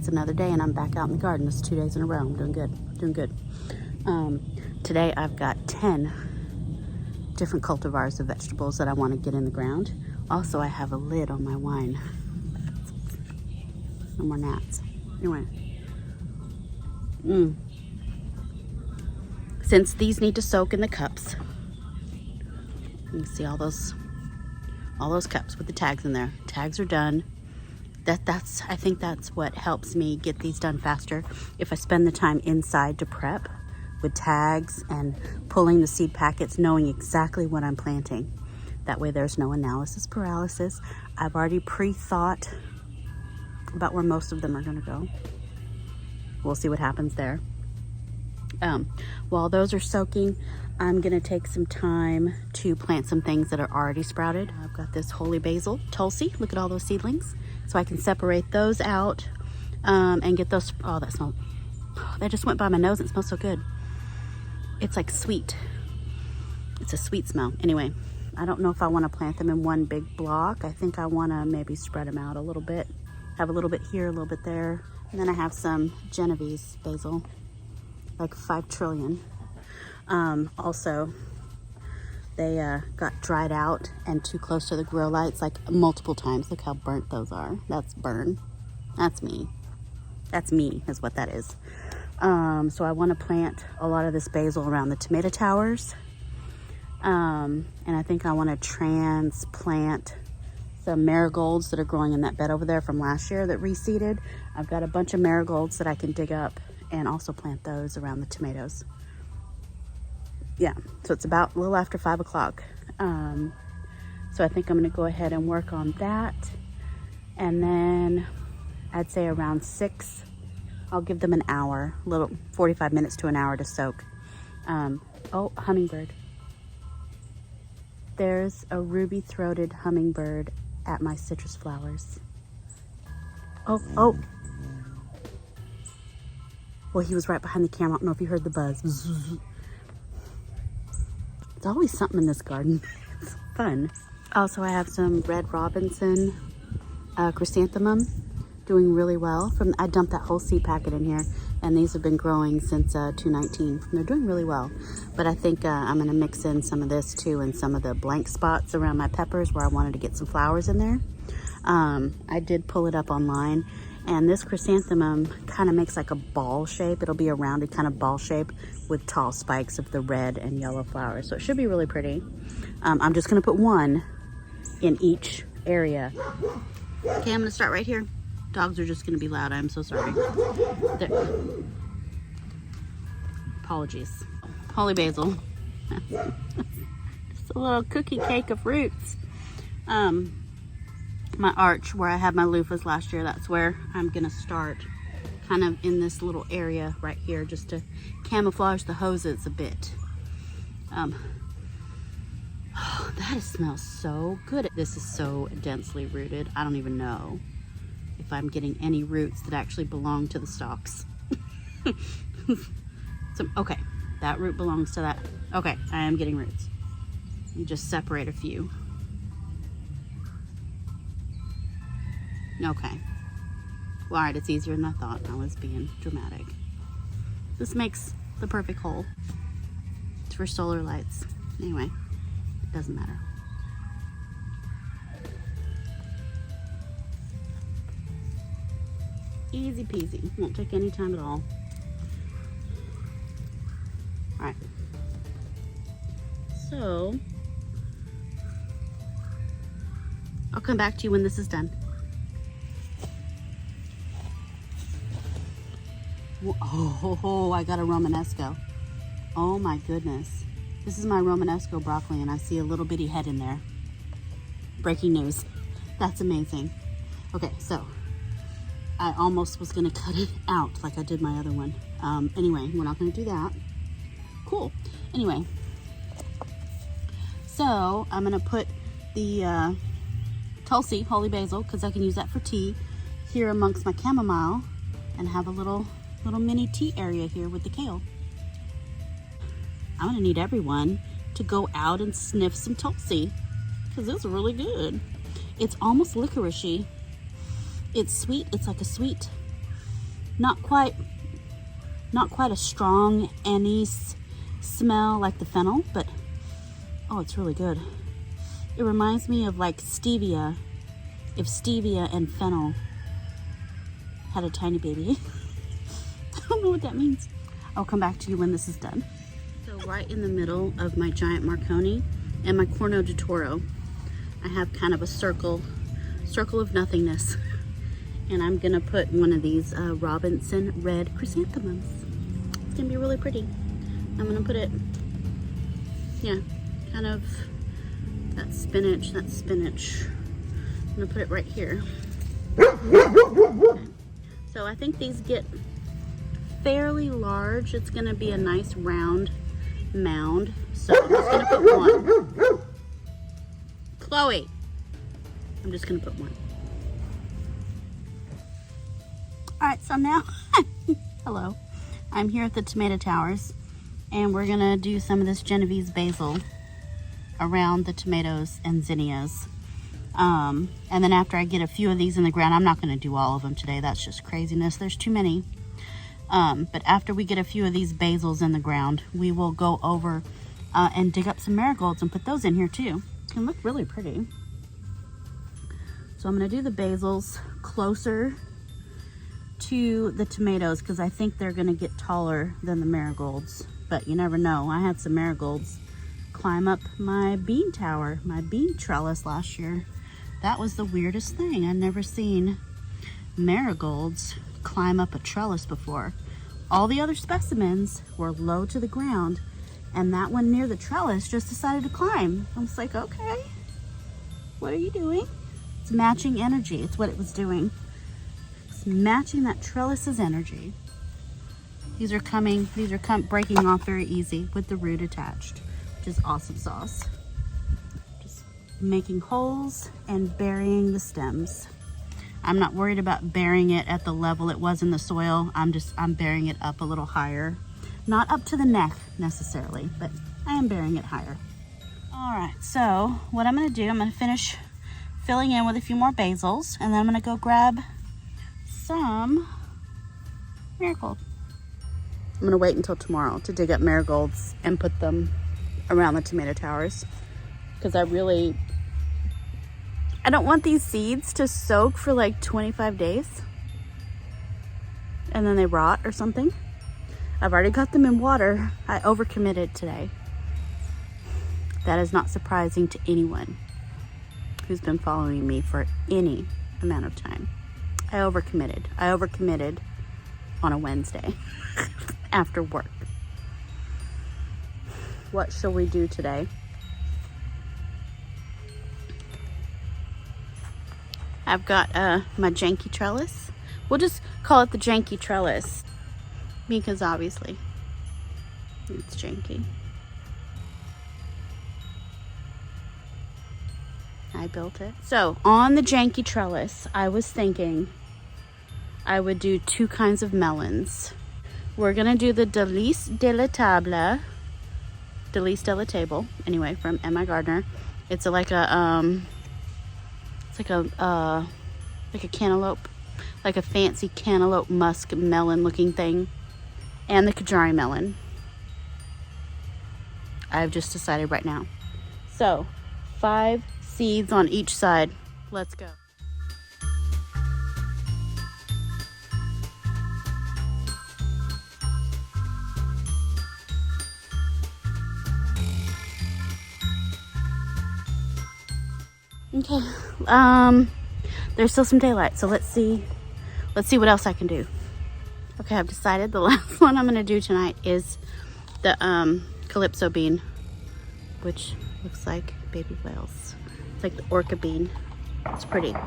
It's another day and I'm back out in the garden. This is 2 days in a row. I'm doing good. Today I've got 10 different cultivars of vegetables that I want to get in the ground. Also, I have a lid on my wine. No more gnats. Anyway. Since these need to soak in the cups, you can see all those cups with the tags in there. Tags are done. I think that's what helps me get these done faster. If I spend the time inside to prep with tags and pulling the seed packets, knowing exactly what I'm planting. That way there's no analysis paralysis. I've already pre-thought about where most of them are gonna go. We'll see what happens there. While those are soaking, I'm gonna take some time to plant some things that are already sprouted. I've got this holy basil, Tulsi. Look at all those seedlings. So I can separate those out and get those. Oh, that smells. Oh, that just went by my nose. It smells so good. It's like sweet. It's a sweet smell. Anyway, I don't know if I want to plant them in one big block. I think I want to maybe spread them out a little bit. Have a little bit here, a little bit there. And then I have some Genovese basil, like 5 trillion. Also, they got dried out and too close to the grow lights like multiple times. Look how burnt those are. That's burn. That's me. That's me is what that is. So I want to plant a lot of this basil around the tomato towers. And I think I want to transplant some marigolds that are growing in that bed over there from last year that reseeded. I've got a bunch of marigolds that I can dig up and also plant those around the tomatoes. Yeah, so it's about a little after 5 o'clock. So I think I'm gonna go ahead and work on that. And then I'd say around 6, I'll give them an hour, 45 minutes to an hour to soak. Oh, hummingbird. There's a ruby-throated hummingbird at my citrus flowers. Oh. Well, he was right behind the camera. I don't know if you heard the buzz. There's always something in this garden. It's fun. Also, I have some Red Robinson chrysanthemum doing really well. I dumped that whole seed packet in here, and these have been growing since 2019. They're doing really well. But I think I'm gonna mix in some of this too and some of the blank spots around my peppers where I wanted to get some flowers in there. I did pull it up online, and this chrysanthemum kind of makes like a ball shape. It'll be a rounded kind of ball shape with tall spikes of the red and yellow flowers. So it should be really pretty. I'm just gonna put one in each area. Okay, I'm gonna start right here. Dogs are just gonna be loud, I'm so sorry. There. Apologies. Holy basil. Just a little cookie cake of roots. My arch where I had my loofahs last year, that's where I'm gonna start, kind of in this little area right here, just to camouflage the hoses a bit. Oh, that smells so good. This is so densely rooted. I don't even know if I'm getting any roots that actually belong to the stalks. Okay, that root belongs to that. Okay, I am getting roots. You just separate a few. Okay. Well, all right, it's easier than I thought. I was being dramatic. This makes the perfect hole. It's for solar lights. Anyway, it doesn't matter. Easy peasy. Won't take any time at all. All right. So, I'll come back to you when this is done. Oh, I got a Romanesco. Oh my goodness. This is my Romanesco broccoli and I see a little bitty head in there. Breaking news. That's amazing. Okay, so I almost was gonna cut it out like I did my other one. Anyway, we're not gonna do that. Cool. Anyway, so I'm gonna put the Tulsi, holy basil, because I can use that for tea, here amongst my chamomile, and have a little mini tea area here with the kale. I'm gonna need everyone to go out and sniff some Tulsi, because it's really good. It's almost licoricey. It's sweet. It's like a sweet Not quite a strong anise smell like the fennel, but oh, it's really good. It reminds me of like stevia, if stevia and fennel had a tiny baby. I don't know what that means. I'll come back to you when this is done. So right in the middle of my giant Marconi and my Corno di Toro, I have kind of a circle of nothingness. And I'm gonna put one of these Robinson red chrysanthemums. It's gonna be really pretty. I'm gonna put it, yeah, kind of that spinach. I'm gonna put it right here. Okay. So I think these get fairly large. It's gonna be a nice round mound. So I'm just gonna put one. Chloe, I'm just gonna put one. All right, so now, hello, I'm here at the Tomato Towers, and we're gonna do some of this Genovese basil around the tomatoes and zinnias. And then after I get a few of these in the ground, I'm not gonna do all of them today, that's just craziness, there's too many. But after we get a few of these basils in the ground, we will go over and dig up some marigolds and put those in here too. It can look really pretty. So I'm gonna do the basils closer to the tomatoes because I think they're gonna get taller than the marigolds, but you never know. I had some marigolds climb up my bean tower, my bean trellis last year. That was the weirdest thing. I'd never seen marigolds climb up a trellis before. All the other specimens were low to the ground, and that one near the trellis just decided to climb. I was like, okay, what are you doing? It's matching energy. It's what it was doing. Matching that trellis's energy. These are breaking off very easy with the root attached, which is awesome sauce. Just making holes and burying the stems. I'm not worried about burying it at the level it was in the soil. I'm burying it up a little higher. Not up to the neck necessarily, but I am burying it higher. All right, so what I'm gonna do, I'm gonna finish filling in with a few more basils, and then I'm gonna go grab some marigold. I'm gonna wait until tomorrow to dig up marigolds and put them around the tomato towers because I don't want these seeds to soak for like 25 days and then they rot or something. I've already got them in water. I overcommitted today. That is not surprising to anyone who's been following me for any amount of time. I overcommitted on a Wednesday after work. What shall we do today? I've got my janky trellis. We'll just call it the janky trellis because obviously it's janky. I built it. So on the janky trellis, I was thinking I would do two kinds of melons. We're gonna do the Délices de la Table, Délices de la Table, anyway, from Emma Gardner. It's like a cantaloupe, like a fancy cantaloupe musk melon looking thing, and the Kajari melon. I've just decided right now. So 5 seeds on each side. Let's go. Okay, there's still some daylight, so let's see what else I can do. Okay, I've decided the last one I'm gonna do tonight is the Calypso bean, which looks like baby whales. It's like the orca bean. It's pretty. Well,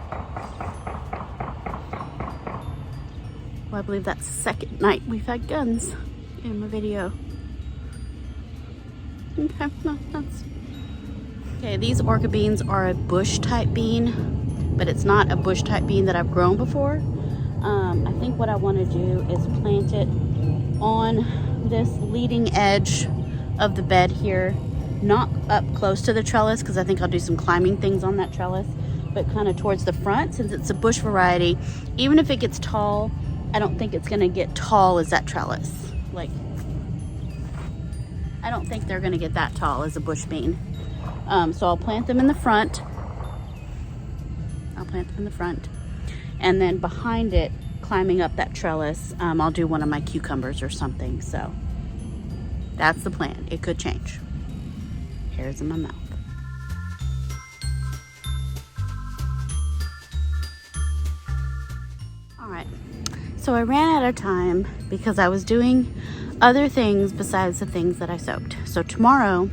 I believe that's the second night we've had guns in my video. Okay, no, that's... Okay, these orca beans are a bush type bean, but it's not a bush type bean that I've grown before. I think what I want to do is plant it on this leading edge of the bed here, not up close to the trellis because I think I'll do some climbing things on that trellis, but kind of towards the front since it's a bush variety. Even if it gets tall I don't think it's gonna get tall as that trellis. Like, I don't think they're gonna get that tall as a bush bean. So I'll plant them in the front. And then behind it, climbing up that trellis, I'll do one of my cucumbers or something. So that's the plan. It could change. Hairs in my mouth. All right, so I ran out of time because I was doing other things besides the things that I soaked. So tomorrow,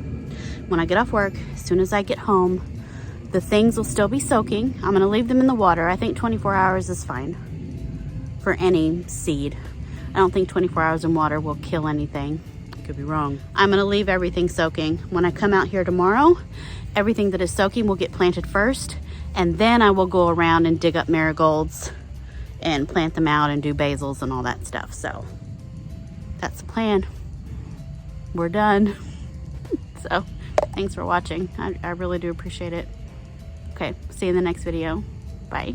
when I get off work, as soon as I get home, the things will still be soaking. I'm gonna leave them in the water. I think 24 hours is fine for any seed. I don't think 24 hours in water will kill anything. I could be wrong. I'm gonna leave everything soaking. When I come out here tomorrow, everything that is soaking will get planted first, and then I will go around and dig up marigolds and plant them out and do basils and all that stuff. So that's the plan. We're done. So thanks for watching. I really do appreciate it. Okay, see you in the next video. Bye.